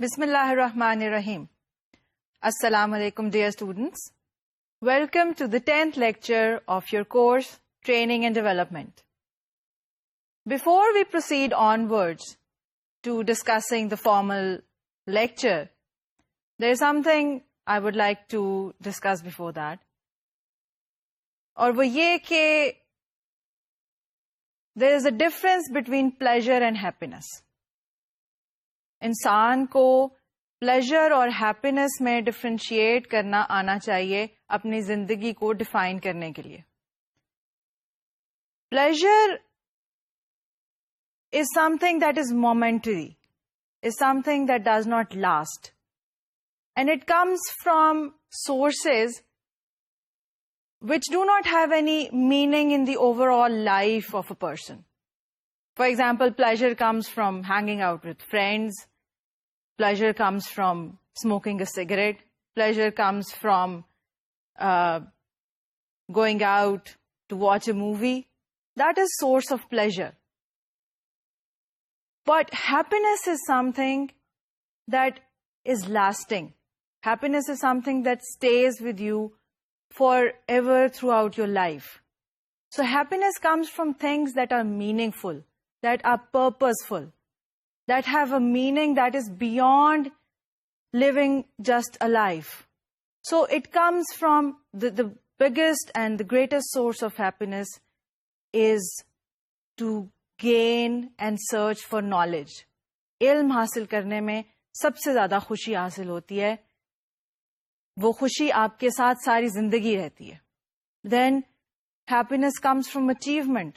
Bismillahirrahmanirrahim. Assalamu alaikum, dear students. Welcome to the 10th lecture of your course, Training and Development. Before we proceed onwards to discussing the formal lecture, there is something I would like to discuss before that. और वो ये कि there is a difference between pleasure and happiness. इंसान को pleasure और happiness में differentiate करना आना चाहिए अपनी जिंदगी को डिफाइन करने के लिए. Pleasure is something that is momentary, is something that does not last, and it comes from sources which do not have any meaning in the overall life of a person. For example, pleasure comes from hanging out with friends. Pleasure comes from smoking a cigarette. Pleasure comes from going out to watch a movie. That is source of pleasure. But happiness is something that is lasting. Happiness is something that stays with you forever throughout your life. So happiness comes from things that are meaningful, that are purposeful, that have a meaning that is beyond living just a life. So it comes from the biggest and the greatest source of happiness is to gain and search for knowledge. इल्म हासिल करने में सबसे ज़्यादा खुशी हासिल होती है. वो खुशी आपके साथ सारी जिंदगी रहती है. Then happiness comes from achievement.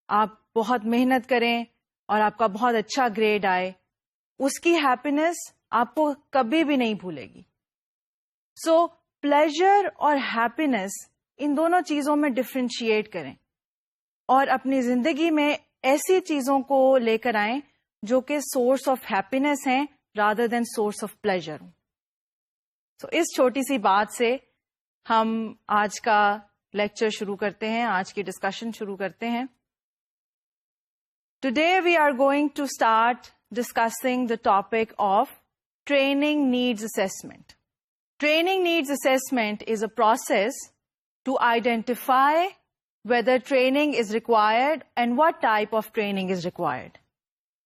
आप बहुत मेहनत करें और आपका बहुत अच्छा ग्रेड आए, उसकी हैप्पीनेस आपको कभी भी नहीं भूलेगी. सो प्लेजर और हैप्पीनेस, इन दोनों चीजों में डिफरेंशिएट करें और अपनी जिंदगी में ऐसी चीजों को लेकर आएं जो कि सोर्स ऑफ हैप्पीनेस हैं rather than source of pleasure. So इस छोटी सी बात से हम आज का लेक्चर शुरू करते हैं, आज की डिस्कशन शुरू करते हैं. Today we are going to start discussing the topic of training needs assessment. Training needs assessment is a process to identify whether training is required and what type of training is required.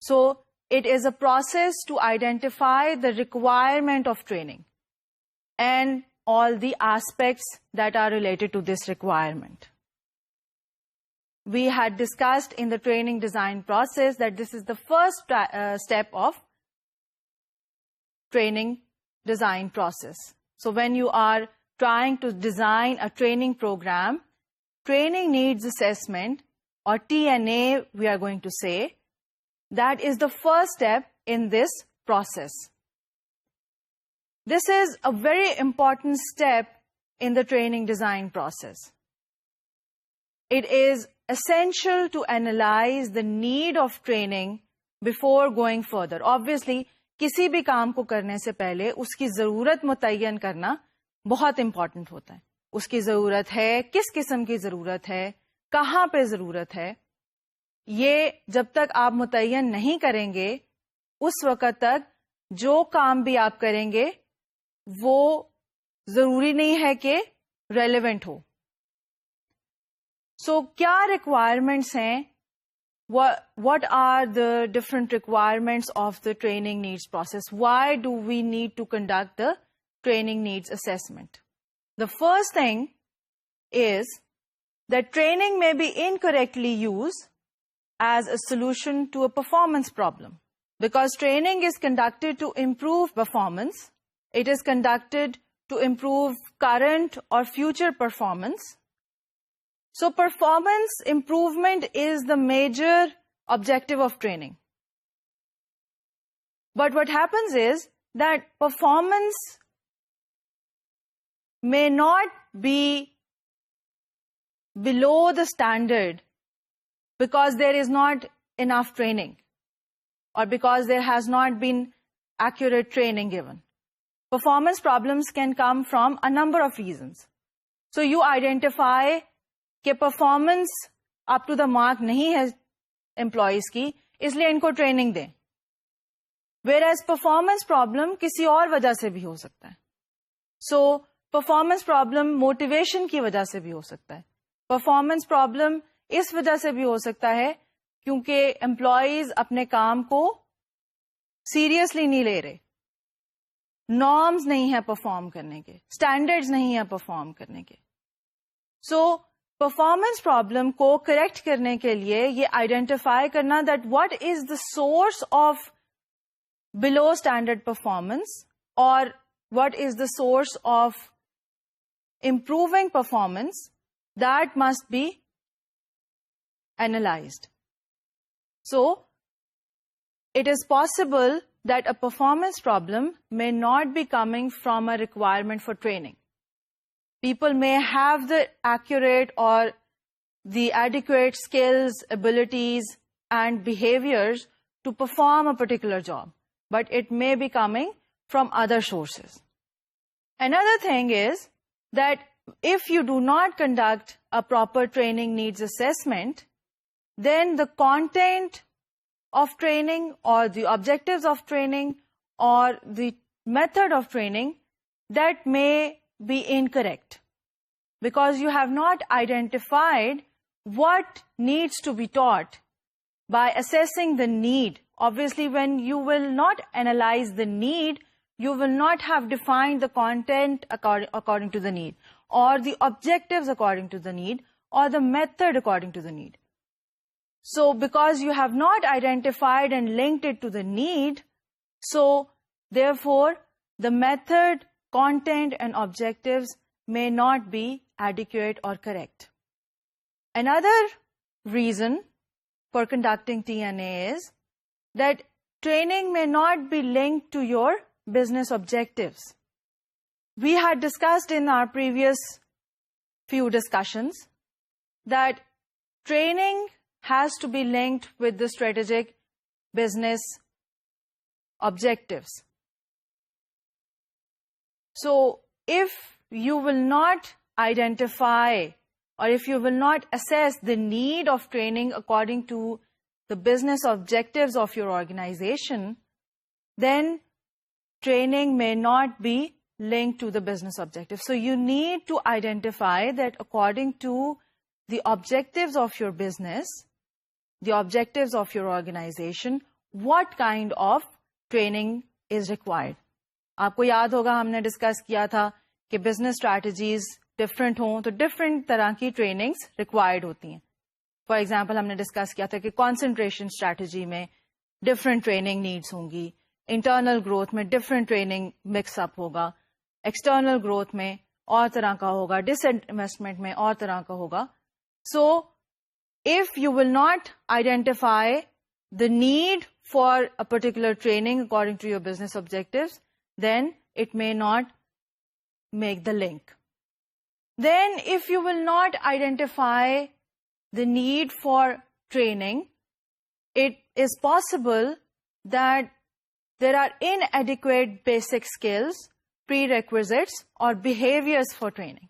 So it is a process to identify the requirement of training and all the aspects that are related to this requirement. We had discussed in the training design process that this is the first step of training design process. So when you are trying to design a training program, training needs assessment, or TNA we are going to say, that is the first step in this process. This is a very important step in the training design process. It is essential to analyze the need of training before going further. Obviously, किसी भी काम को करने से पहले उसकी ज़रूरत मुतय्यन करना बहुत इम्पॉर्टेंट होता है. उसकी ज़रूरत है, किस किस्म की ज़रूरत है, कहाँ पे ज़रूरत है, ये जब तक आप मुतय्यन नहीं करेंगे, उस वक़्त तक जो काम भी आप करेंगे वो ज़रूरी नहीं है कि रेलेवेंट हो. So, क्या requirements हैं? What are the different requirements of the training needs process? Why do we need to conduct the training needs assessment? The first thing is that training may be incorrectly used as a solution to a performance problem. Because training is conducted to improve performance, it is conducted to improve current or future performance. So performance improvement is the major objective of training. But what happens is that performance may not be below the standard because there is not enough training or because there has not been accurate training given. Performance problems can come from a number of reasons. So you identify कि performance up to the mark नहीं है employees की, इसलिए इनको training दें. whereas performance problem किसी और वजह से भी हो सकता है. So performance problem motivation की वजह से भी हो सकता है. Performance problem इस वजह से भी हो सकता है क्योंकि एम्प्लॉइज अपने काम को सीरियसली नहीं ले रहे, नॉर्म्स नहीं है परफॉर्म करने के, स्टैंडर्ड्स नहीं है परफॉर्म करने के. सो परफॉर्मेंस प्रॉब्लम को करेक्ट करने के लिए ये आइडेंटिफाई करना that what is the source of below standard performance और what is the source of improving performance, that must be analyzed. So, it is possible that a performance problem may not be coming from a requirement for training. People may have the accurate or the adequate skills, abilities, and behaviors to perform a particular job, but it may be coming from other sources. Another thing is that if you do not conduct a proper training needs assessment, then the content of training or the objectives of training or the method of training, that may be incorrect because you have not identified what needs to be taught by assessing the need. Obviously, when you will not analyze the need, you will not have defined the content according to the need, or the objectives according to the need, or the method according to the need. So, because you have not identified and linked it to the need, so therefore, the method, content, and objectives may not be adequate or correct. Another reason for conducting TNA is that training may not be linked to your business objectives. We had discussed in our previous few discussions that training has to be linked with the strategic business objectives. So, if you will not identify or if you will not assess the need of training according to the business objectives of your organization, then training may not be linked to the business objectives. So you need to identify that according to the objectives of your business, the objectives of your organization, what kind of training is required. आपको याद होगा हमने discuss किया था कि business strategies different हों तो different तरह की ट्रेनिंग्स रिक्वायर्ड होती हैं. फॉर एग्जांपल हमने डिस्कस किया था कि कंसंट्रेशन स्ट्रैटेजी में डिफरेंट ट्रेनिंग नीड्स होंगी, इंटरनल ग्रोथ में डिफरेंट ट्रेनिंग मिक्सअप होगा, एक्सटर्नल ग्रोथ में और तरह का होगा, डिसइन्वेस्टमेंट में और तरह का होगा. So if you will not identify the need for a particular training according to your business objectives, then it may not make the link. Then if you will not identify the need for training, it is possible that there are inadequate basic skills, prerequisites, or behaviors for training.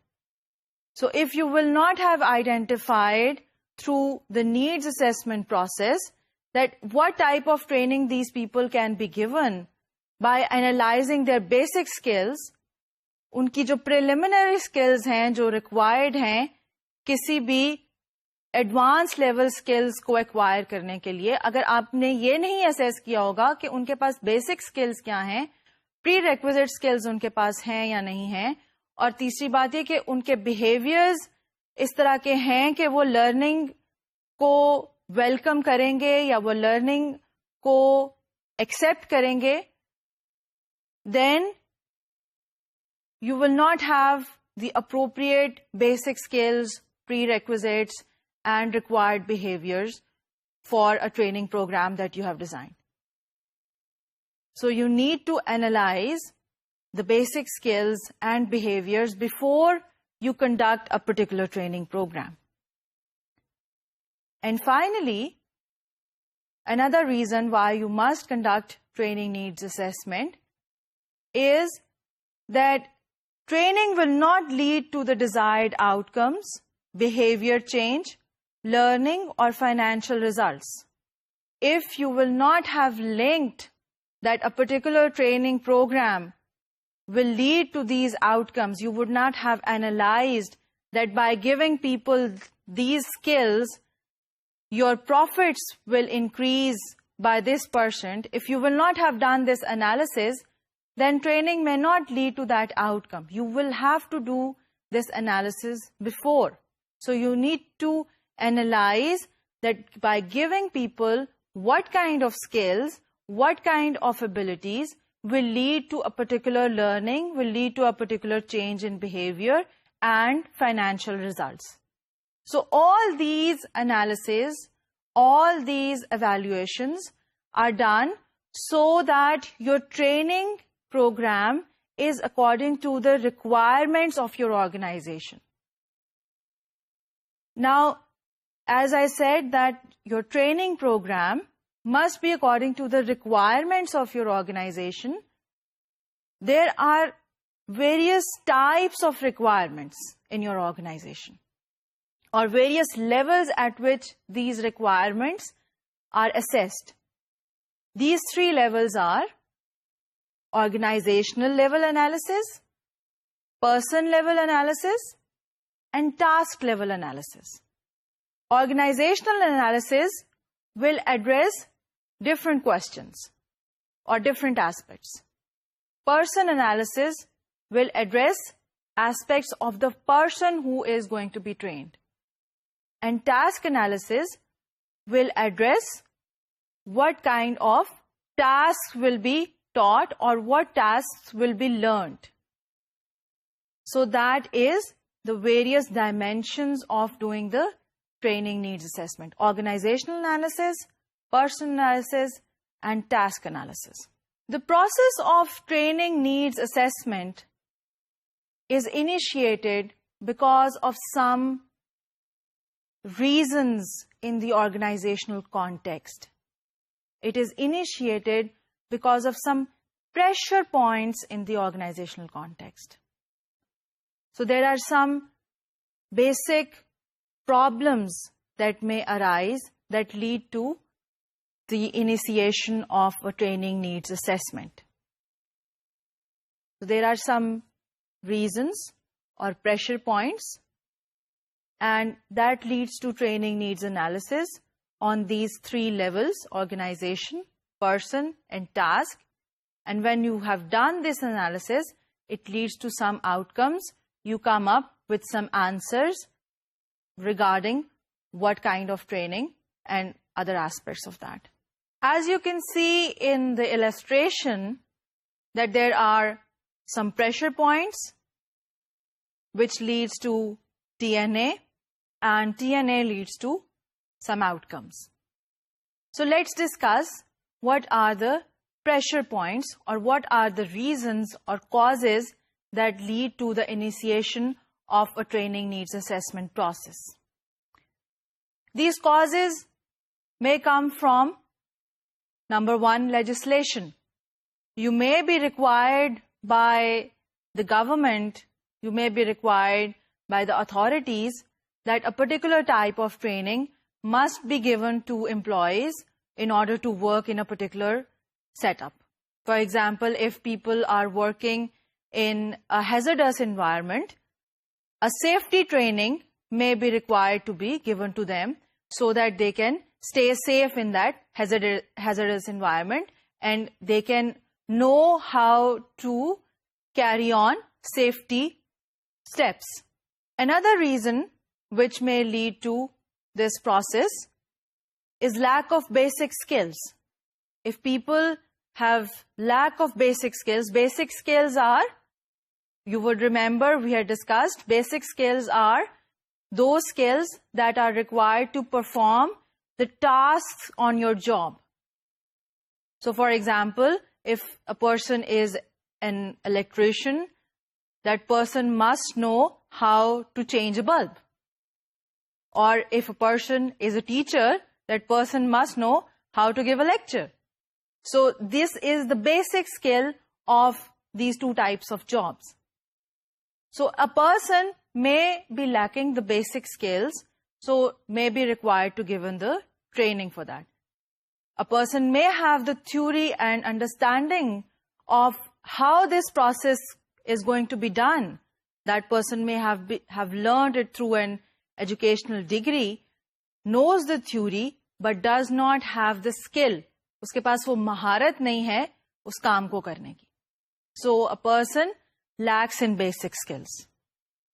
So if you will not have identified through the needs assessment process that what type of training these people can be given by analyzing their basic skills, उनकी जो preliminary skills हैं, जो required हैं, किसी भी advanced level skills को acquire करने के लिए, अगर आपने ये नहीं assess किया होगा कि उनके पास basic skills क्या हैं, prerequisite skills उनके पास हैं या नहीं हैं, और तीसरी बात ये कि उनके behaviors इस तरह के हैं कि वो learning को welcome करेंगे या वो learning को accept करेंगे, then you will not have the appropriate basic skills, prerequisites, and required behaviors for a training program that you have designed. So you need to analyze the basic skills and behaviors before you conduct a particular training program. And finally, another reason why you must conduct training needs assessment is that training will not lead to the desired outcomes, behavior change, learning, or financial results if you will not have linked that a particular training program will lead to these outcomes, you would not have analyzed that by giving people these skills, your profits will increase by this %. If you will not have done this analysis, then training may not lead to that outcome. You will have to do this analysis before. So you need to analyze that by giving people what kind of skills, what kind of abilities will lead to a particular learning, will lead to a particular change in behavior and financial results. So all these analyses, all these evaluations are done so that your training program is according to the requirements of your organization. Now, as I said that your training program must be according to the requirements of your organization. There are various types of requirements in your organization, or various levels at which these requirements are assessed. These 3 levels are organizational level analysis, person level analysis, and task level analysis. Organizational analysis will address different questions or different aspects. Person analysis will address aspects of the person who is going to be trained. And task analysis will address what kind of tasks will be taught or what tasks will be learned. So that is the various dimensions of doing the training needs assessment: organizational analysis, person analysis, and task analysis. The process of training needs assessment is initiated because of some reasons in the organizational context. It is initiated because of some pressure points in the organizational context. So there are some basic problems that may arise that lead to the initiation of a training needs assessment. So there are some reasons or pressure points, and that leads to training needs analysis on these 3 levels: organization, person, and task. And when you have done this analysis, it leads to some outcomes. You come up with some answers regarding what kind of training and other aspects of that. As you can see in the illustration, that there are some pressure points which leads to TNA, and TNA leads to some outcomes. So let's discuss what are the pressure points, or what are the reasons or causes that lead to the initiation of a training needs assessment process. These causes may come from, number 1, legislation. You may be required by the government, you may be required by the authorities that a particular type of training must be given to employees in order to work in a particular setup. For example, if people are working in a hazardous environment, a safety training may be required to be given to them so that they can stay safe in that hazardous environment, and they can know how to carry on safety steps. Another reason which may lead to this process is lack of basic skills. If people have lack of basic skills are, you would remember we had discussed, basic skills are those skills that are required to perform the tasks on your job. So for example, if a person is an electrician, that person must know how to change a bulb. Or if a person is a teacher, that person must know how to give a lecture. So this is the basic skill of these 2 types of jobs. So a person may be lacking the basic skills, so may be required to given the training for that. A person may have the theory and understanding of how this process is going to be done. That person may have learned it through an educational degree, knows the theory, but does not have the skill. उसके पास वो महारत नहीं है उस काम को करने की. So a person lacks in basic skills.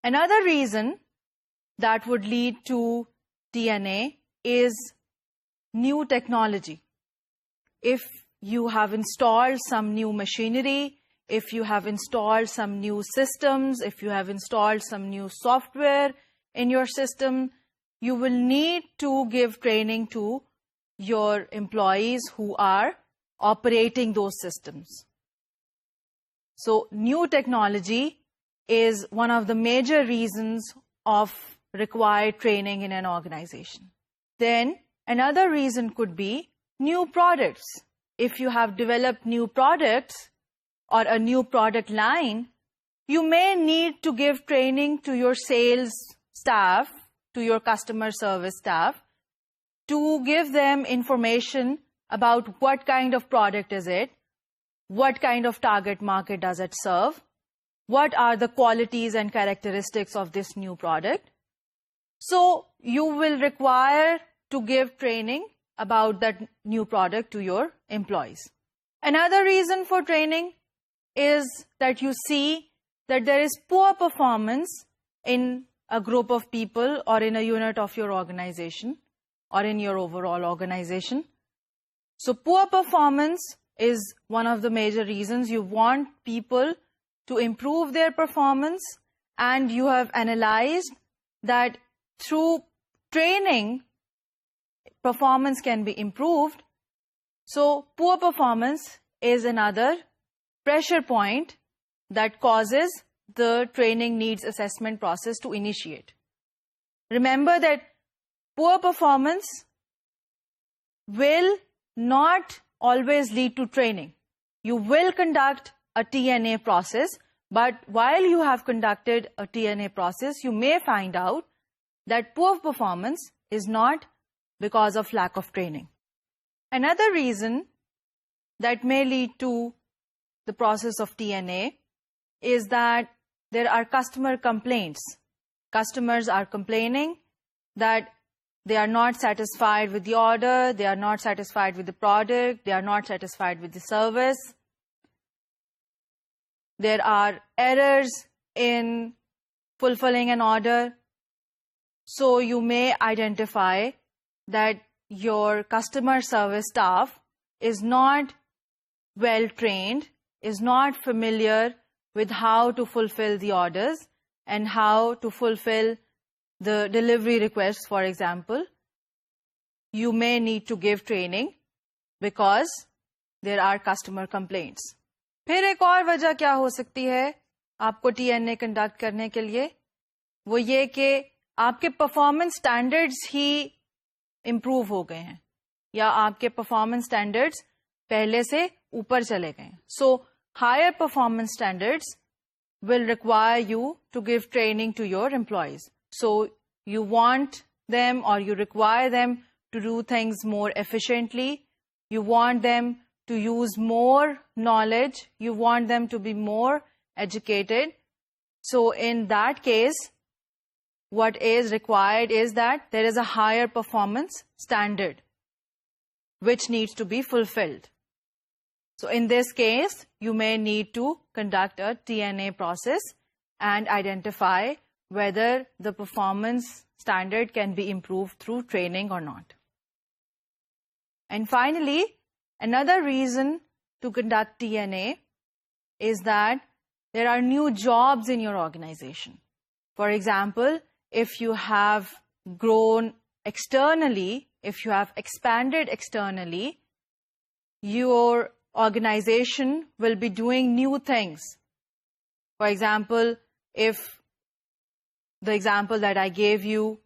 Another reason that would lead to TNA is new technology. If you have installed some new machinery, if you have installed some new systems, if you have installed some new software in your system, you will need to give training to your employees who are operating those systems. So new technology is one of the major reasons of required training in an organization. Then another reason could be new products. If you have developed new products or a new product line, you may need to give training to your sales staff, to your customer service staff, to give them information about what kind of product is it, what kind of target market does it serve, what are the qualities and characteristics of this new product. So you will require to give training about that new product to your employees. Another reason for training is that you see that there is poor performance in a group of people or in a unit of your organization or in your overall organization. So poor performance is one of the major reasons. You want people to improve their performance, and you have analyzed that through training, performance can be improved. So poor performance is another pressure point that causes the training needs assessment process to initiate. Remember that poor performance will not always lead to training. You will conduct a TNA process, but while you have conducted a TNA process, you may find out that poor performance is not because of lack of training. Another reason that may lead to the process of TNA is that there are customer complaints. Customers are complaining that they are not satisfied with the order, they are not satisfied with the product, they are not satisfied with the service. There are errors in fulfilling an order. So you may identify that your customer service staff is not well trained, is not familiar with how to fulfill the orders and how to fulfill the delivery requests, for example. You may need to give training because there are customer complaints. फिर एक और वजह क्या हो सकती है आपको TNA conduct करने के लिए? वो ये कि आपके परफॉर्मेंस स्टैंडर्ड्स ही इम्प्रूव हो गए हैं या आपके परफॉर्मेंस स्टैंडर्ड्स पहले से ऊपर चले गए हैं. So higher performance standards will require you to give training to your employees. So you want them or you require them to do things more efficiently. You want them to use more knowledge. You want them to be more educated. So in that case, what is required is that there is a higher performance standard which needs to be fulfilled. So in this case, you may need to conduct a TNA process and identify whether the performance standard can be improved through training or not. And finally, another reason to conduct TNA is that there are new jobs in your organization. For example, if you have grown externally, if you have expanded externally, your organization will be doing new things. For example, if the example that I gave you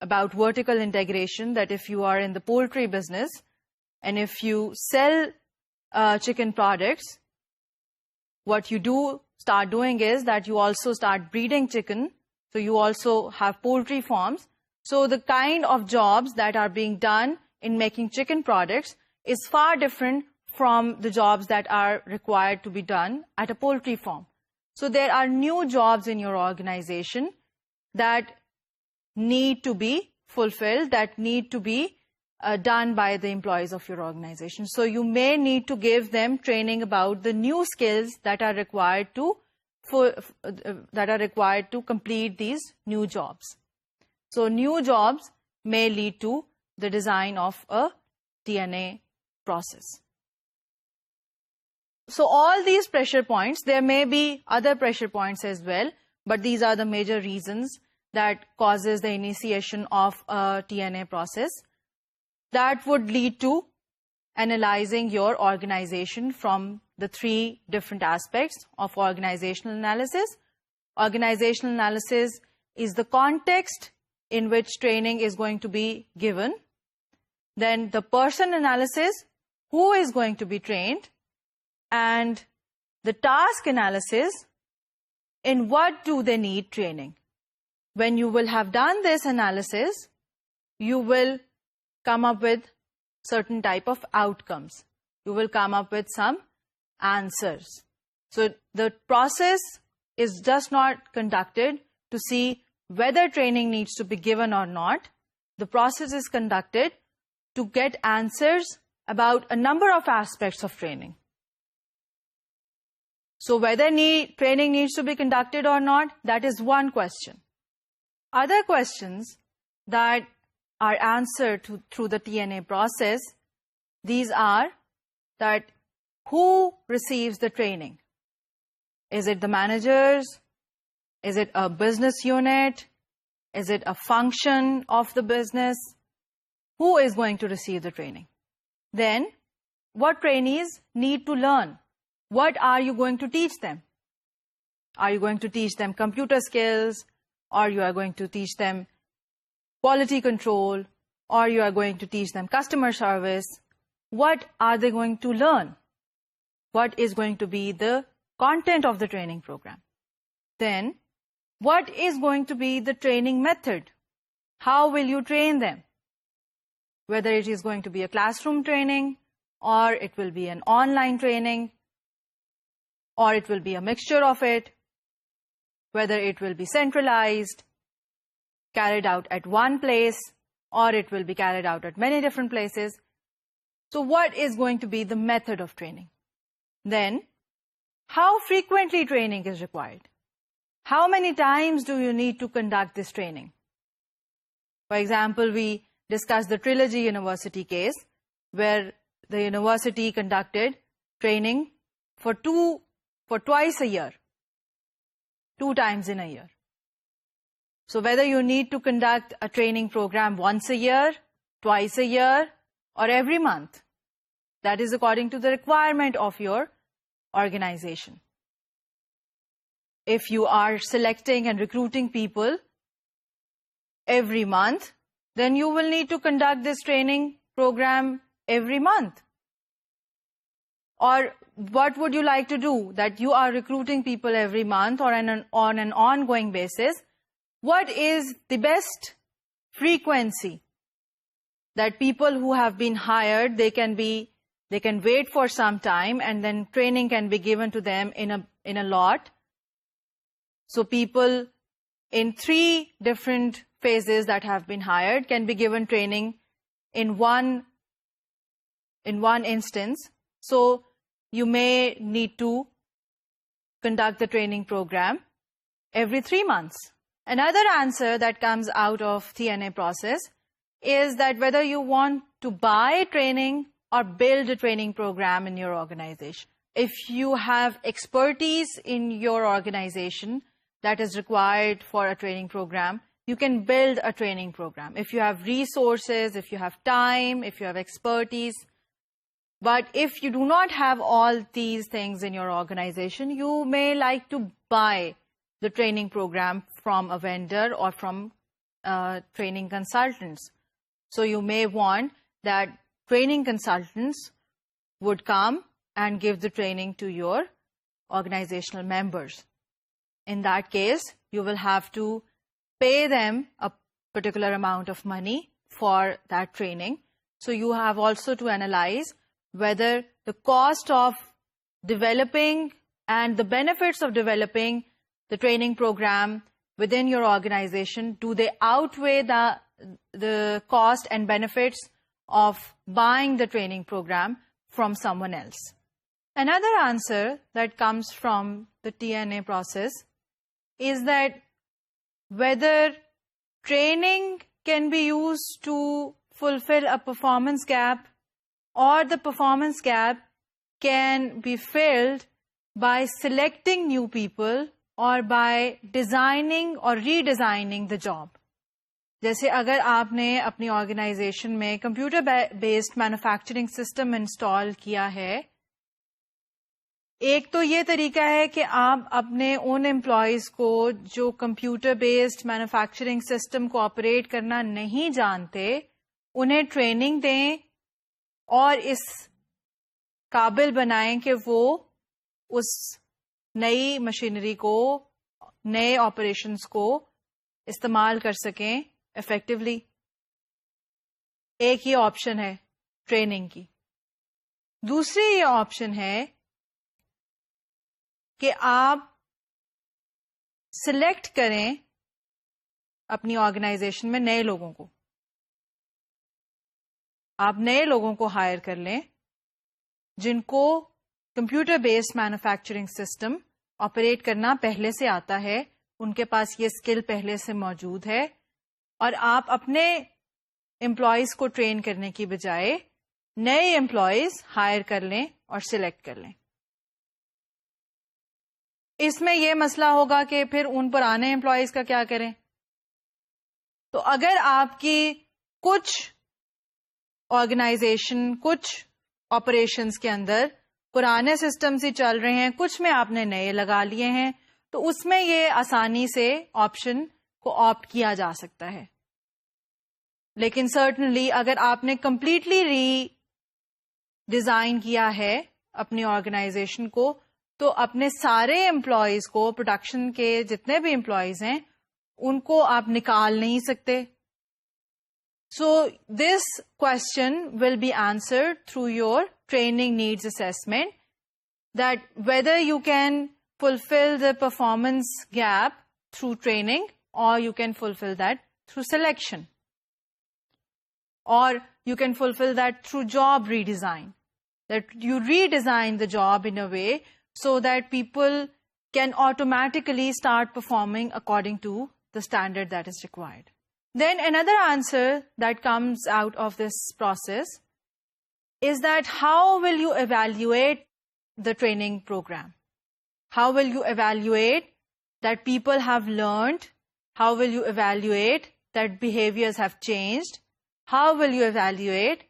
about vertical integration, that if you are in the poultry business and if you sell chicken products, what you start doing is that you also start breeding chicken. So you also have poultry farms. So the kind of jobs that are being done in making chicken products is far different from the jobs that are required to be done at a poultry farm. So there are new jobs in your organization that need to be fulfilled, that need to be done by the employees of your organization. So you may need to give them training about the new skills that are required to complete these new jobs. So new jobs may lead to the design of a TNA process. So all these pressure points, there may be other pressure points as well, but these are the major reasons that causes the initiation of a TNA process. That would lead to analyzing your organization from the three different aspects of organizational analysis. Organizational analysis is the context in which training is going to be given. Then the person analysis, who is going to be trained, and the task analysis, in what do they need training. When you will have done this analysis, you will come up with certain type of outcomes. You will come up with some answers. So the process is just not conducted to see whether training needs to be given or not. The process is conducted to get answers about a number of aspects of training. So whether training needs to be conducted or not, that is one question. Other questions that are answered through the TNA process, these are that who receives the training? Is it the managers? Is it a business unit? Is it a function of the business? Who is going to receive the training? Then, what trainees need to learn? What are you going to teach them? Are you going to teach them computer skills? Or you are going to teach them quality control? Or you are going to teach them customer service? What are they going to learn? What is going to be the content of the training program? Then, what is going to be the training method? How will you train them? Whether it is going to be a classroom training, or it will be an online training, or it will be a mixture of it, whether it will be centralized, carried out at one place, or it will be carried out at many different places. So what is going to be the method of training? Then, how frequently training is required? How many times do you need to conduct this training? For example, we discussed the Trilogy University case, where the university conducted training for twice a year, 2 times in a year. So whether you need to conduct a training program once a year, twice a year, or every month, that is according to the requirement of your organization. If you are selecting and recruiting people every month, then you will need to conduct this training program every month. Or what would you like to do? That you are recruiting people every month or on an ongoing basis. What is the best frequency that people who have been hired, they can wait for some time, and then training can be given to them in a lot. So people in 3 different phases that have been hired can be given training in one instance. So you may need to conduct the training program every 3 months. Another answer that comes out of TNA process is that whether you want to buy training or build a training program in your organization. If you have expertise in your organization that is required for a training program, you can build a training program. If you have resources, if you have time, if you have expertise. But if you do not have all these things in your organization, you may like to buy the training program from a vendor or from training consultants. So you may want that training consultants would come and give the training to your organizational members. In that case, you will have to pay them a particular amount of money for that training. So you have also to analyze whether the cost of developing and the benefits of developing the training program within your organization, do they outweigh the cost and benefits of buying the training program from someone else? Another answer that comes from the TNA process is that whether training can be used to fulfill a performance gap, or the performance gap can be filled by selecting new people or by designing or redesigning the job. जैसे अगर आपने अपनी organisation में computer based manufacturing system install किया है, एक तो ये तरीका है कि आप अपने उन एम्प्लॉयज को जो कंप्यूटर बेस्ड मैन्युफैक्चरिंग सिस्टम को ऑपरेट करना नहीं जानते, उन्हें ट्रेनिंग दें और इस काबिल बनाएं कि वो उस नई मशीनरी को, नए ऑपरेशंस को इस्तेमाल कर सकें इफेक्टिवली. एक ये ऑप्शन है ट्रेनिंग की. दूसरी ये ऑप्शन है कि आप सिलेक्ट करें अपनी ऑर्गेनाइजेशन में नए लोगों को. आप नए लोगों को हायर कर लें जिनको computer based manufacturing system operate करना पहले से आता है, उनके पास ये स्किल पहले से मौजूद है, और आप अपने एम्प्लॉयज को ट्रेन करने की बजाय नए एम्प्लॉयज हायर कर लें और सिलेक्ट कर लें. इसमें यह मसला होगा कि फिर उन पुराने एम्प्लॉयज का क्या करें. तो अगर आपकी कुछ ऑर्गेनाइजेशन, कुछ ऑपरेशंस के अंदर पुराने सिस्टम्स ही चल रहे हैं, कुछ में आपने नए लगा लिए हैं, तो उसमें ये आसानी से ऑप्शन को ऑप्ट किया जा सकता है. लेकिन सर्टनली अगर आपने कंप्लीटली डिजाइन किया है अपनी ऑर्गेनाइजेशन को, तो अपने सारे एम्प्लॉयज को, प्रोडक्शन के जितने भी एम्प्लॉयज हैं, उनको आप निकाल नहीं सकते. So this question will be answered through your training needs assessment, that whether you can fulfill the performance gap through training or you can fulfill that through selection, or you can fulfill that through job redesign, that you redesign the job in a way so that people can automatically start performing according to the standard that is required. Then another answer that comes out of this process is that how will you evaluate the training program? How will you evaluate that people have learned? How will you evaluate that behaviors have changed? How will you evaluate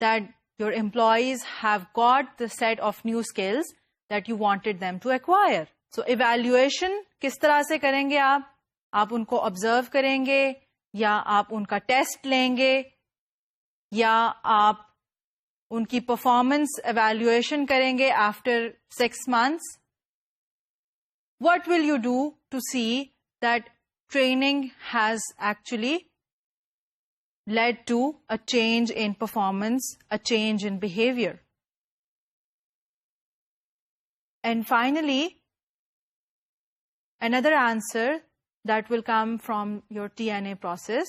that your employees have got the set of new skills that you wanted them to acquire? So evaluation किस तरह से करेंगे आप? आप उनको observe करेंगे, या आप उनका टेस्ट लेंगे, या आप उनकी परफॉर्मेंस एवैल्यूएशन करेंगे after 6 months? What will you do to see that training has actually led to a change in performance, a change in behavior? And finally, another answer that will come from your TNA process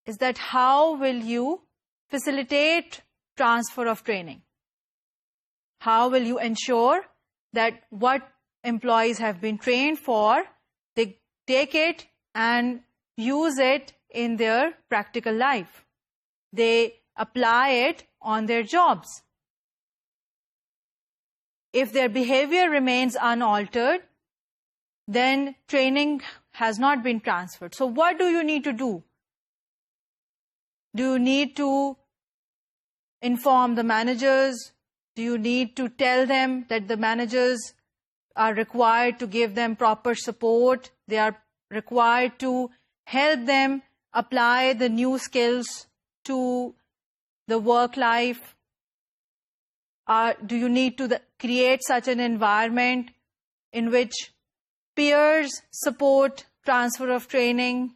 is that how will you facilitate transfer of training? How will you ensure that what employees have been trained for, they take it and use it in their practical life? They apply it on their jobs. If their behavior remains unaltered, then training has not been transferred. So what do you need to do? Do you need to inform the managers? Do you need to tell them that the managers are required to give them proper support? They are required to help them apply the new skills to the work life? Do you need to create such an environment in which peers support transfer of training?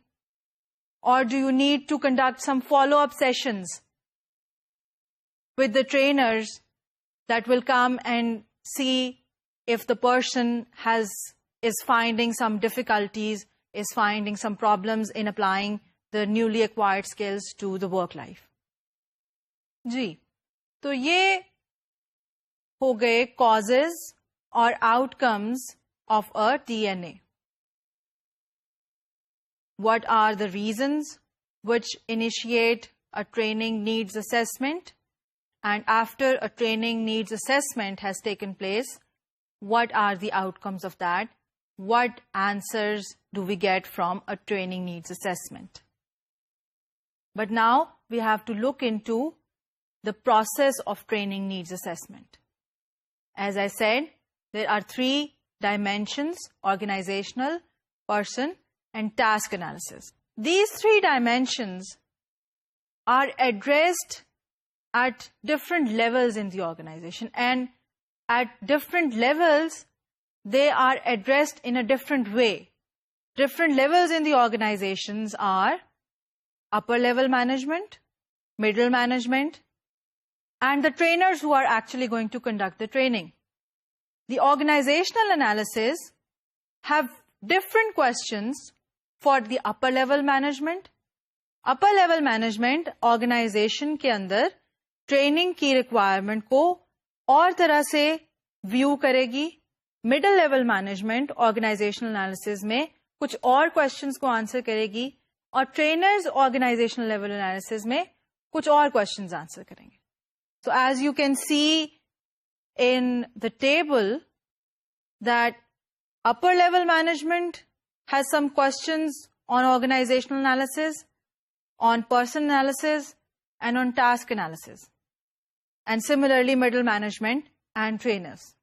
Or do you need to conduct some follow-up sessions with the trainers that will come and see if the person is finding some difficulties, is finding some problems in applying the newly acquired skills to the work life. जी, तो ये हो गए causes or outcomes of a TNA. What are the reasons which initiate a training needs assessment? And after a training needs assessment has taken place, what are the outcomes of that? What answers do we get from a training needs assessment? But now we have to look into the process of training needs assessment. As I said, there are 3 dimensions: organizational, person, and task analysis. These 3 dimensions are addressed at different levels in the organization, and at different levels they are addressed in a different way. Different levels in the organizations are upper level management, middle management, and the trainers who are actually going to conduct the training. The organizational analysis have different questions for the upper level management. Upper level management organization के अंदर training की requirement को और तरह से view करेगी. Middle level management organisational analysis में कुछ और क्वेश्चंस को आंसर करेगी, और ट्रेनर्स ऑर्गेनाइजेशनल लेवल एनालिसिस में कुछ और क्वेश्चंस आंसर करेंगे. So as you can see in the table that upper level management has some questions on organizational analysis, on person analysis, and on task analysis. And similarly, middle management and trainers.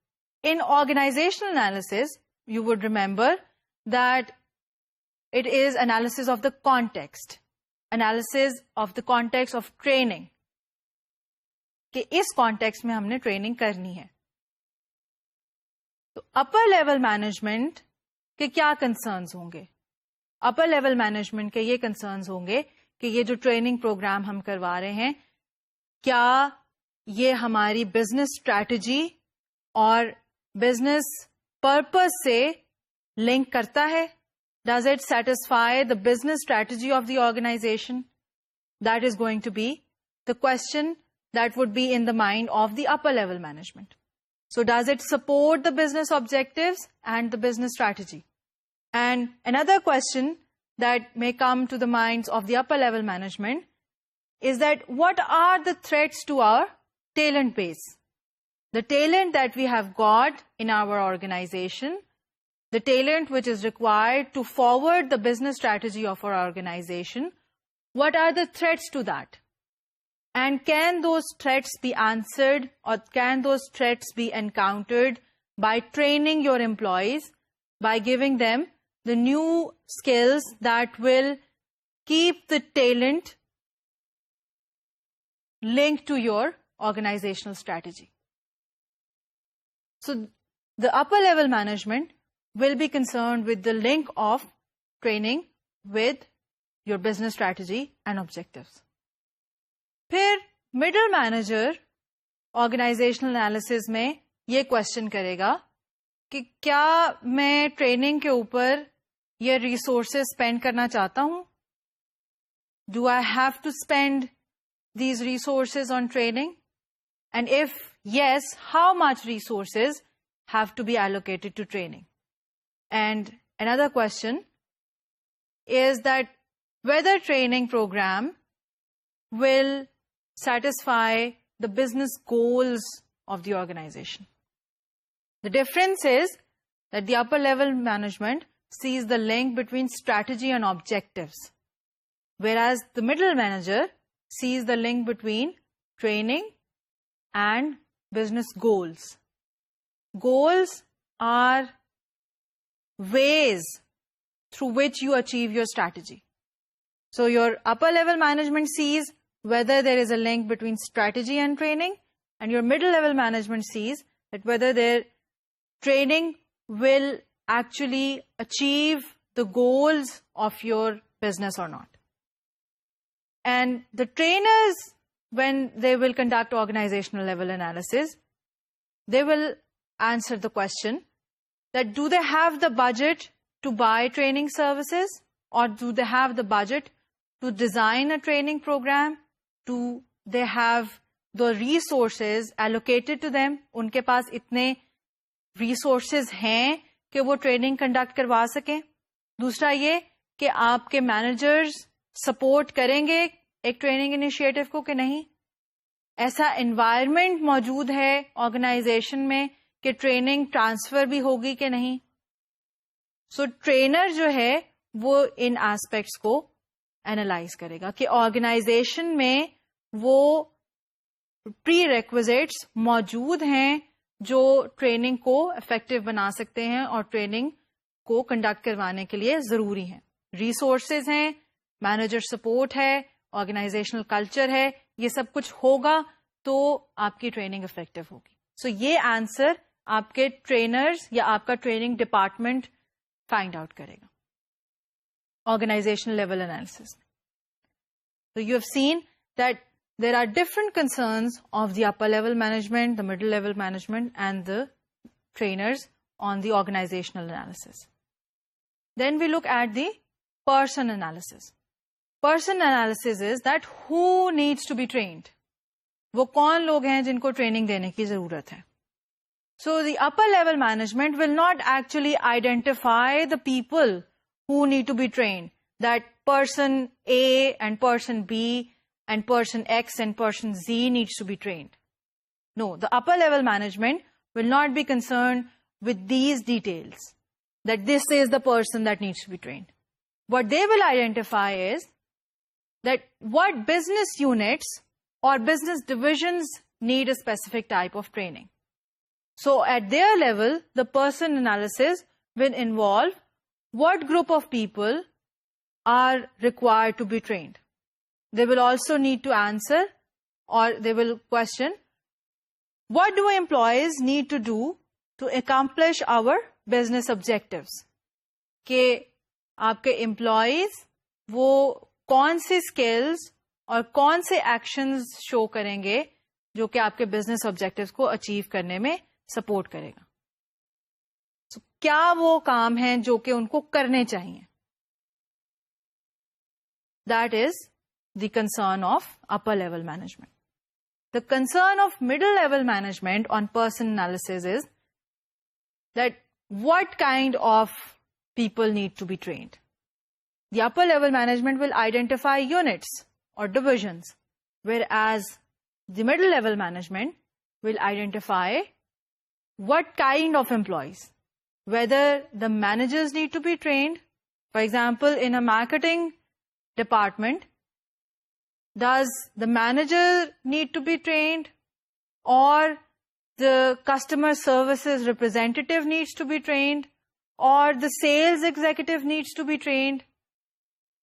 In organizational analysis, you would remember that it is analysis of the context of training. कि इस context में हमने training करनी है. तो upper level management के क्या concerns होंगे? अपर लेवल मैनेजमेंट के ये कंसर्न्स होंगे कि ये जो ट्रेनिंग प्रोग्राम हम करवा रहे हैं, क्या ये हमारी बिजनेस स्ट्रैटेजी और बिजनेस पर्पस से लिंक करता है? Does it satisfy the business strategy of the organization? That is going to be the question that would be in the mind of the upper level management. So does it support the business objectives and the business strategy? And another question that may come to the minds of the upper level management is that what are the threats to our talent base? The talent that we have got in our organization, the talent which is required to forward the business strategy of our organization, what are the threats to that? And can those threats be answered, or can those threats be encountered by training your employees, by giving them the new skills that will keep the talent linked to your organizational strategy? So the upper level management will be concerned with the link of training with your business strategy and objectives. फिर middle manager organisational analysis में ये question करेगा कि क्या मैं training के ऊपर ये रिसोर्सेज स्पेंड करना चाहता हूं? Do I have to spend these resources on training? And if yes, how much resources have to be allocated to training? And another question is that whether training program will satisfy the business goals of the organization. The difference is that the upper level management sees the link between strategy and objectives, whereas the middle manager sees the link between training and business goals. Goals are ways through which you achieve your strategy. So your upper level management sees whether there is a link between strategy and training, and your middle level management sees that whether their training will actually achieve the goals of your business or not. And the trainers when they will conduct organizational level analysis, they will answer the question that do they have the budget to buy training services, or do they have the budget to design a training program? Do they have the resources allocated to them? उनके पास इतने resources हैं कि वो training conduct करवा सकें. दूसरा ये कि आपके मैनेजर्स सपोर्ट करेंगे एक ट्रेनिंग इनिशिएटिव को कि नहीं. ऐसा एनवायरनमेंट मौजूद है ऑर्गेनाइजेशन में कि ट्रेनिंग ट्रांसफर भी होगी कि नहीं. सो ट्रेनर जो है वो इन एस्पेक्ट्स को एनालाइज करेगा कि ऑर्गेनाइजेशन में वो प्री रिक्विजिट्स मौजूद हैं जो ट्रेनिंग को इफेक्टिव बना सकते हैं और ट्रेनिंग को कंडक्ट करवाने के लिए जरूरी हैं. रिसोर्सेज हैं, मैनेजर सपोर्ट है, ऑर्गेनाइजेशनल कल्चर है, ये सब कुछ होगा तो आपकी ट्रेनिंग इफेक्टिव होगी. सो ये आंसर आपके ट्रेनर्स या आपका ट्रेनिंग डिपार्टमेंट फाइंड आउट करेगा organisational level analysis. So you have seen that there are different concerns of the upper level management, the middle level management, and the trainers on the organizational analysis. Then we look at the person analysis. Person analysis is that who needs to be trained. वो कौन लोग हैं जिनको training देने की जरूरत है. So the upper level management will not actually identify the people who need to be trained. That person A and person B and person X and person Z needs to be trained. No, the upper level management will not be concerned with these details, that this is the person that needs to be trained. What they will identify is that what business units or business divisions need a specific type of training. So at their level, the person analysis will involve what group of people are required to be trained. They will also need to answer, or they will question, what do employees need to do to accomplish our business objectives? कि आपके employees वो कौन सी skills और कौन से actions show करेंगे जो कि आपके business objectives को achieve करने में support करेगा. So, क्या वो काम हैं जो कि उनको करने चाहिए? That is the concern of upper level management. The concern of middle level management on person analysis is that what kind of people need to be trained. The upper level management will identify units or divisions, whereas the middle level management will identify what kind of employees, whether the managers need to be trained. For example, in a marketing department, does the manager need to be trained, or the customer services representative needs to be trained, or the sales executive needs to be trained?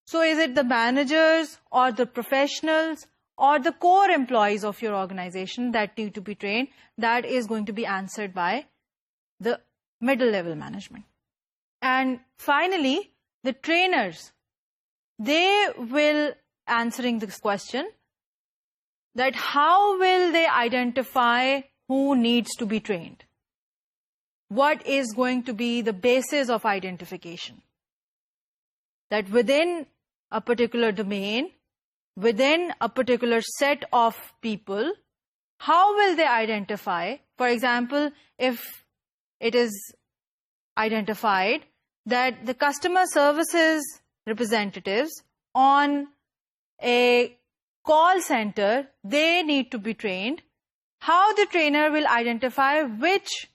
So is it the managers or the professionals or the core employees of your organization that need to be trained? That is going to be answered by the middle level management. And finally, the trainers, they will answering this question that how will they identify who needs to be trained? What is going to be the basis of identification? That within a particular domain, within a particular set of people, how will they identify? For example, if it is identified that the customer services representatives on a call center, they need to be trained, how the trainer will identify which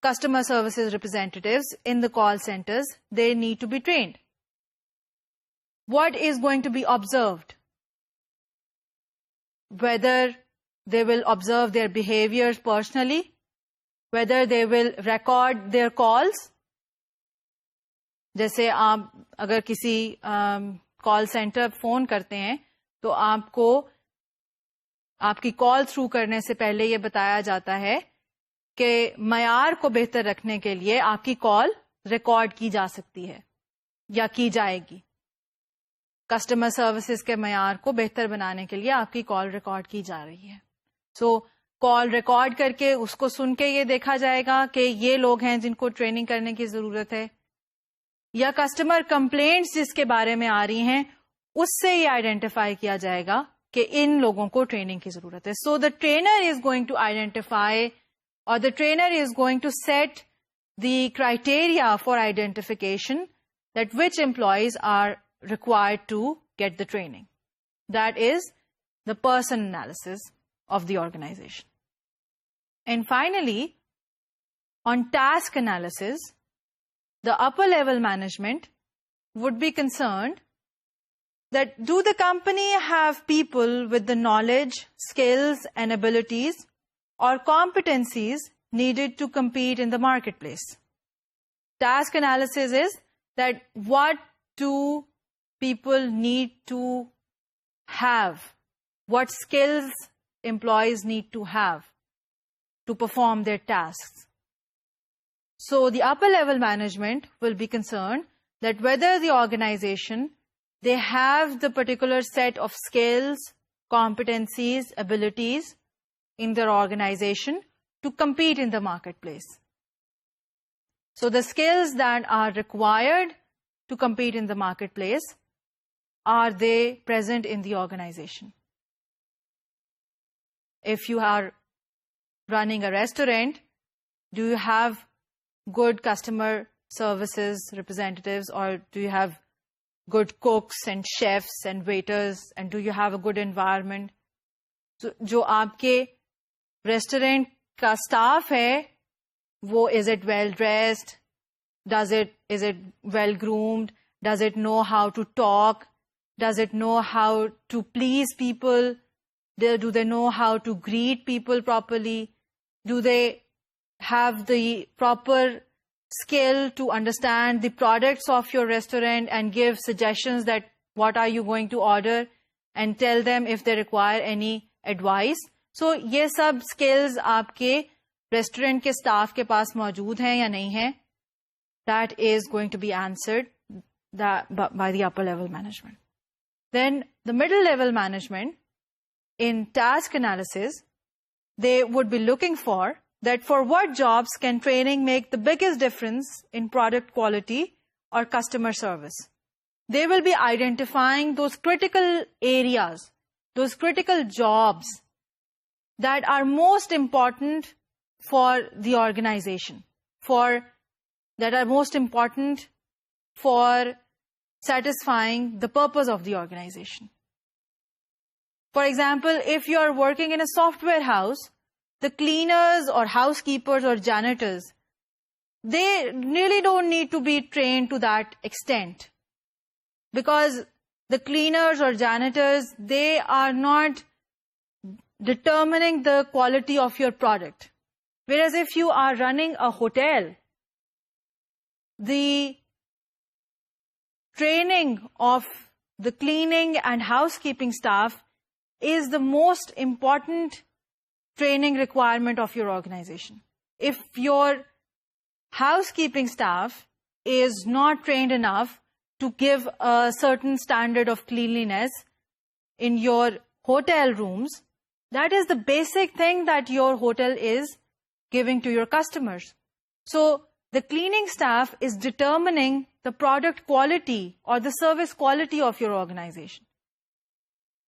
customer services representatives in the call centers they need to be trained? What is going to be observed? Whether they will observe their behaviors personally, whether they will record their calls. जैसे आप अगर किसी call centre phone करते हैं तो आपको आपकी call through करने से पहले ये बताया जाता है कि मयार को बेहतर रखने के लिए आपकी कॉल रिकॉर्ड की जा सकती है या की जाएगी. कस्टमर सर्विसेज के मयार को बेहतर बनाने के लिए आपकी कॉल रिकॉर्ड की जा रही है. सो कॉल रिकॉर्ड करके उसको सुन के ये देखा जाएगा कि ये लोग हैं जिनको ट्रेनिंग करने की जरूरत है, या कस्टमर कंप्लेंट्स जिसके बारे में आ रही हैं उससे ये आइडेंटिफाई किया जाएगा कि इन लोगों को ट्रेनिंग की जरूरत है. So the trainer is going to identify और the trainer is going to set the criteria for identification that which employees are required to get the training. That is the person analysis of the organization. And finally, on task analysis, the upper level management would be concerned that do the company have people with the knowledge, skills and abilities or competencies needed to compete in the marketplace. Task analysis is that what do people need to have, what skills employees need to have to perform their tasks. So the upper level management will be concerned that whether the organization, they have the particular set of skills, competencies, abilities in their organization to compete in the marketplace. So the skills that are required to compete in the marketplace, are they present in the organization? If you are running a restaurant, do you have good customer services representatives, or do you have good cooks and chefs and waiters, and do you have a good environment? So, जो आपके restaurant का staff है, वो is it well dressed? Is it well groomed? Does it know how to talk? Does it know how to please people? Do they know how to greet people properly? Do they have the proper skill to understand the products of your restaurant and give suggestions that what are you going to order, and tell them if they require any advice? So ये सब skills आपके restaurant के staff के पास मौजूद हैं या नहीं हैं? That is going to be answered by the upper level management. Then the middle level management, in task analysis, they would be looking for that for what jobs can training make the biggest difference in product quality or customer service. They will be identifying those critical areas, those critical jobs that are most important for the organization, that are most important for satisfying the purpose of the organization. For example, if you are working in a software house, the cleaners or housekeepers or janitors, they really don't need to be trained to that extent, because the cleaners or janitors, they are not determining the quality of your product. Whereas if you are running a hotel, the training of the cleaning and housekeeping staff is the most important training requirement of your organization. If your housekeeping staff is not trained enough to give a certain standard of cleanliness in your hotel rooms, that is the basic thing that your hotel is giving to your customers. So the cleaning staff is determining the product quality or the service quality of your organization.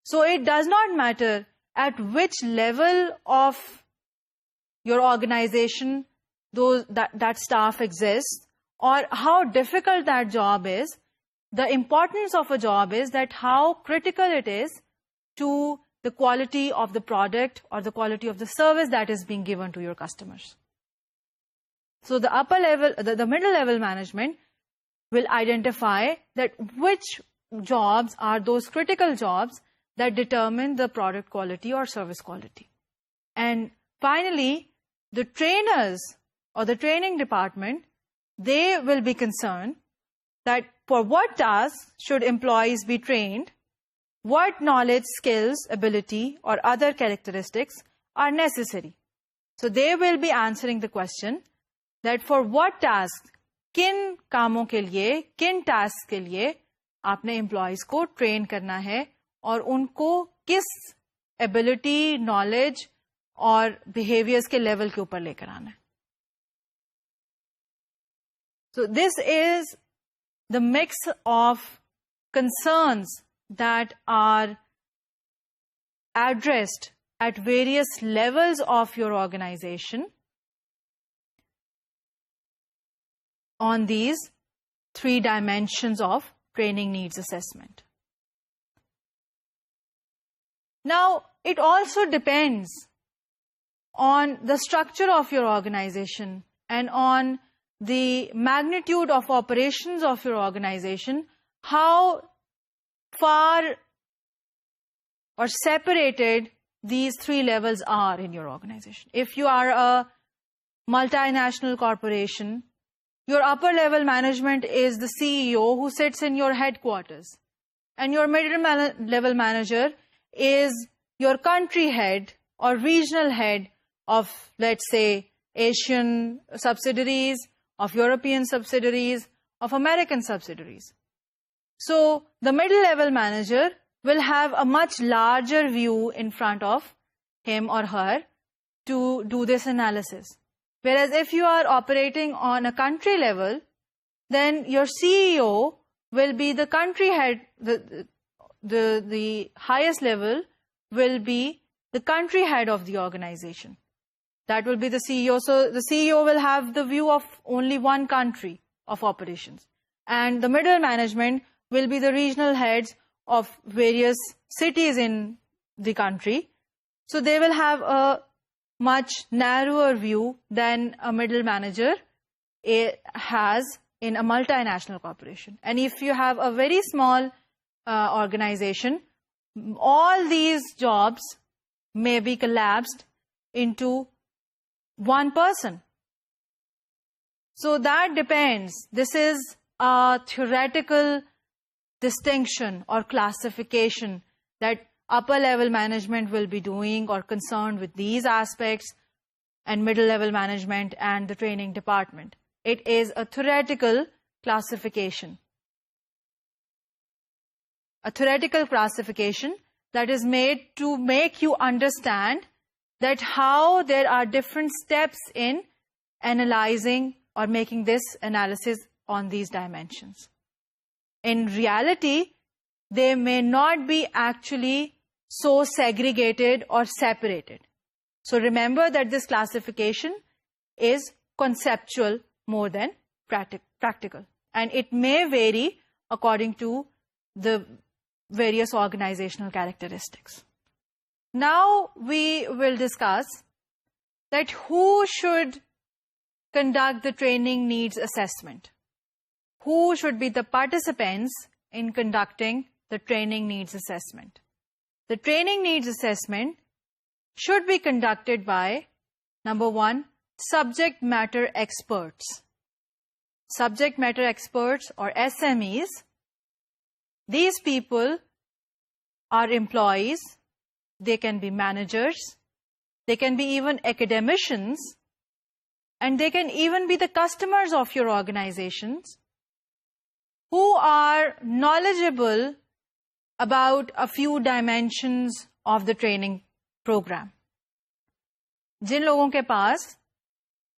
So it does not matter at which level of your organization that staff exists or how difficult that job is. The importance of a job is that how critical it is to the quality of the product or the quality of the service that is being given to your customers. So the upper level, the middle level management will identify that which jobs are those critical jobs that determine the product quality or service quality. And finally, the trainers or the training department, they will be concerned that for what tasks should employees be trained, what knowledge, skills, ability, or other characteristics are necessary. So they will be answering the question that for what tasks, kin kaamon ke liye, kin tasks ke liye आपने employees को train करना है और उनको किस ability, knowledge और behaviours के level के ऊपर लेकर आना है. So this is the mix of concerns that are addressed at various levels of your organization on these 3 dimensions of training needs assessment. Now, it also depends on the structure of your organization and on the magnitude of operations of your organization, how far or separated these 3 levels are in your organization. If you are a multinational corporation, your upper level management is the CEO who sits in your headquarters, and your middle level manager is your country head or regional head of, let's say, Asian subsidiaries, of European subsidiaries, of American subsidiaries. So the middle level manager will have a much larger view in front of him or her to do this analysis. Whereas if you are operating on a country level, then your CEO will be the country head, the highest level will be the country head of the organization. That will be the CEO. So the CEO will have the view of only one country of operations. And the middle management will be the regional heads of various cities in the country. So they will have a much narrower view than a middle manager has in a multinational corporation. And if you have a very small organization, all these jobs may be collapsed into one person. So that depends. This is a theoretical distinction or classification that upper level management will be doing or concerned with these aspects, and middle level management and the training department. It is a theoretical classification. A theoretical classification that is made to make you understand that how there are different steps in analyzing or making this analysis on these dimensions. In reality, they may not be actually so segregated or separated. So remember that this classification is conceptual more than practical. And it may vary according to the various organizational characteristics. Now we will discuss that who should conduct the training needs assessment. Who should be the participants in conducting the training needs assessment? The training needs assessment should be conducted by, number 1, subject matter experts. Subject matter experts or SMEs. These people are employees. They can be managers. They can be even academicians. And they can even be the customers of your organizations who are knowledgeable about a few dimensions of the training program. जिन लोगों के पास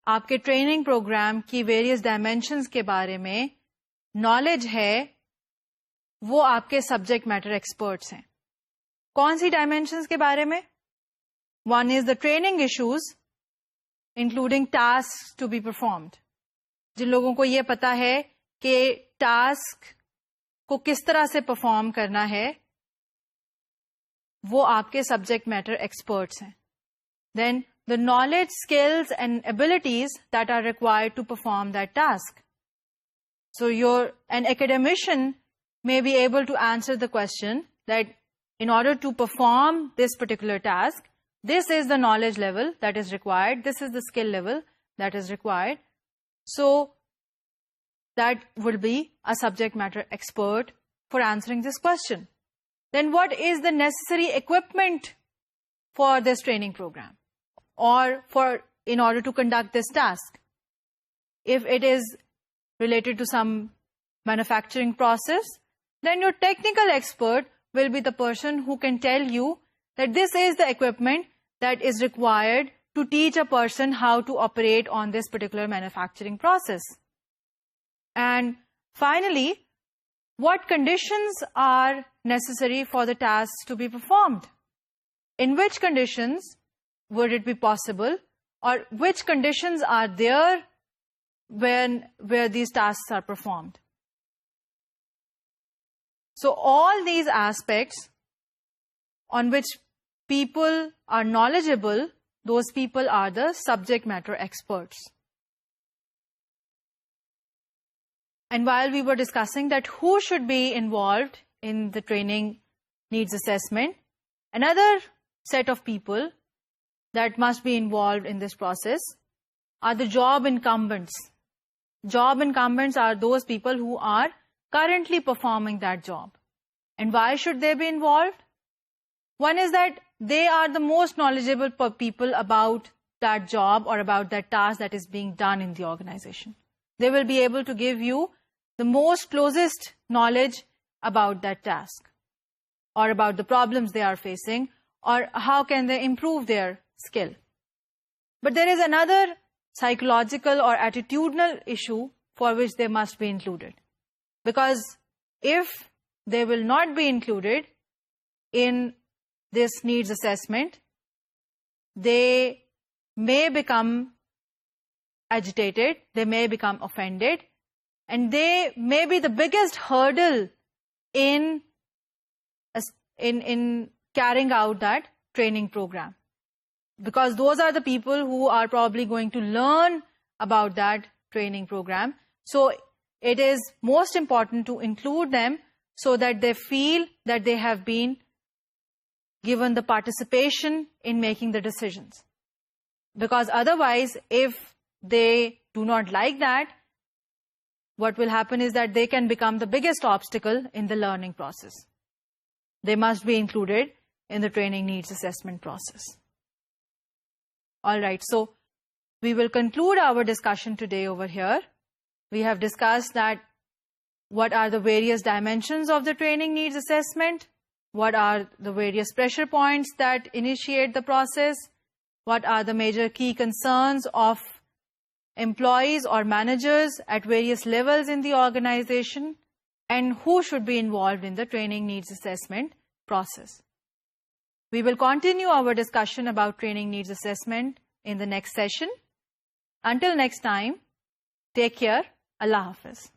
आपके training programme की various dimensions के बारे में knowledge है, वो आपके सब्जेक्ट मैटर एक्सपर्ट्स हैं. कौन सी डायमेंशंस के बारे में? One is the training issues including task to be performed. जिन लोगों को ये पता है कि टास्क को किस तरह से परफॉर्म करना है, वो आपके सब्जेक्ट मैटर एक्सपर्ट्स हैं. Then the knowledge, skills and abilities that are required to perform that task. So an academician may be able to answer the question that in order to perform this particular task, this is the knowledge level that is required, this is the skill level that is required. So that will be a subject matter expert for answering this question. Then what is the necessary equipment for this training program or in order to conduct this task? If it is related to some manufacturing process, then your technical expert will be the person who can tell you that this is the equipment that is required to teach a person how to operate on this particular manufacturing process. And finally, what conditions are necessary for the tasks to be performed? In which conditions would it be possible, or which conditions are there where these tasks are performed? So all these aspects on which people are knowledgeable, those people are the subject matter experts. And while we were discussing that who should be involved in the training needs assessment, another set of people that must be involved in this process are the job incumbents. Job incumbents are those people who are currently performing that job. And why should they be involved? One is that they are the most knowledgeable people about that job or about that task that is being done in the organization. They will be able to give you the most closest knowledge about that task, or about the problems they are facing, or how can they improve their skill. But there is another psychological or attitudinal issue for which they must be included. Because if they will not be included in this needs assessment, they may become agitated, they may become offended, and they may be the biggest hurdle in carrying out that training program. Because those are the people who are probably going to learn about that training program. So it is most important to include them so that they feel that they have been given the participation in making the decisions. Because otherwise, if they do not like that, what will happen is that they can become the biggest obstacle in the learning process. They must be included in the training needs assessment process. All right, so we will conclude our discussion today over here. We have discussed that what are the various dimensions of the training needs assessment, what are the various pressure points that initiate the process, what are the major key concerns of employees or managers at various levels in the organization, and who should be involved in the training needs assessment process. We will continue our discussion about training needs assessment in the next session. Until next time, take care. Allah Hafiz.